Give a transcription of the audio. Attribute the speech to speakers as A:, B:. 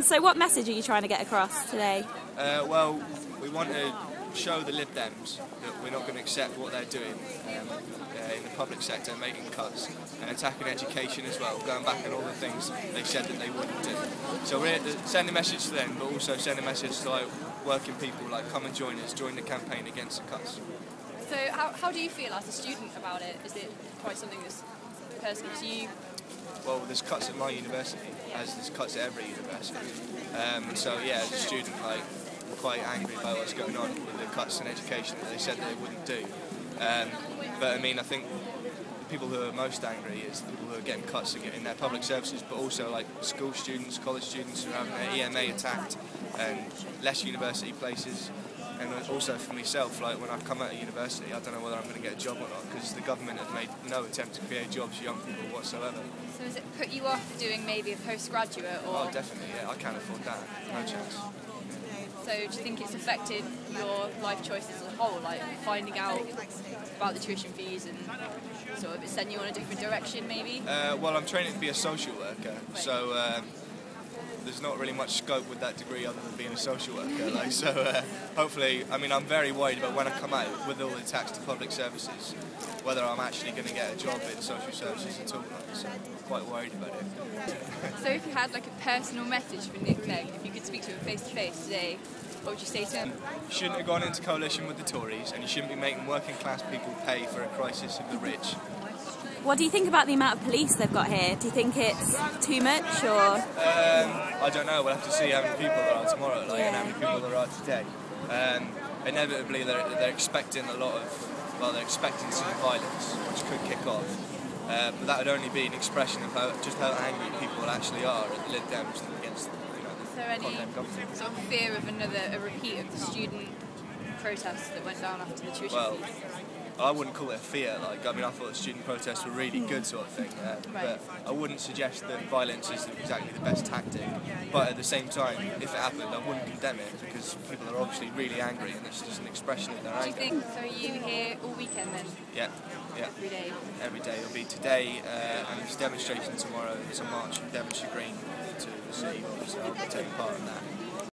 A: So what message are you trying to get across today?
B: Well, we want to show the Lib Dems that we're not going to accept what they're doing in the public sector, making cuts and attacking education as well, going back on all the things they said that they wouldn't do. So we're here to send a message to them, but also send a message to working people, come and join us, join the campaign against the cuts.
C: So how do you feel as a student about it? Is it quite something that's personal to you?
B: Well, there's cuts at my university, as there's cuts at every university. So yeah, as a student, I'm quite angry about what's going on with the cuts in education that they said they wouldn't do. But I mean, I think the people who are most angry is the people who are getting cuts in their public services, but also school students, college students who are having their EMA attacked, and less university places. And also for myself, when I come out of university, I don't know whether I'm going to get a job or not, because the government have made no attempt to create jobs for young people whatsoever.
C: So has it put you off doing maybe a postgraduate? Or?
B: Oh, definitely, yeah. I can't afford that. No chance.
C: So do you think it's affected your life choices as a whole, finding out about the tuition fees and sort of it sent you on a different direction maybe?
B: Well, I'm training to be a social worker, so there's not really much scope with that degree other than being a social worker. So hopefully, I mean, I'm very worried about when I come out with all the attacks to public services, whether I'm actually going to get a job in social services at all. So I'm quite worried about it.
C: So if you had a personal message for Nick Clegg, if you could speak to him face to face today, what would you say to him?
B: You shouldn't have gone into coalition with the Tories, and you shouldn't be making working class people pay for a crisis of the rich.
A: What do you think about the amount of police they've got here? Do you think it's too much, or...?
B: I don't know. We'll have to see how many people there are tomorrow, and how many people there are today. Inevitably, they're expecting they're expecting some violence, which could kick off. But that would only be an expression of just how angry people actually are at the Lib Dems against
C: Is there any sort of fear of a repeat of the student protests that went down after the tuition fees?
B: I wouldn't call it a fear. I thought the student protests were really good sort of thing, but I wouldn't suggest that violence is exactly the best tactic. But at the same time, if it happened, I wouldn't condemn it, because people are obviously really angry, and it's just an expression of their anger.
C: Do you think, so are you here all weekend then?
B: Yeah.
C: Every day?
B: Every day. It'll be today, and there's a demonstration tomorrow. It's a march from Devonshire Green to the city, so I'll be taking part in that.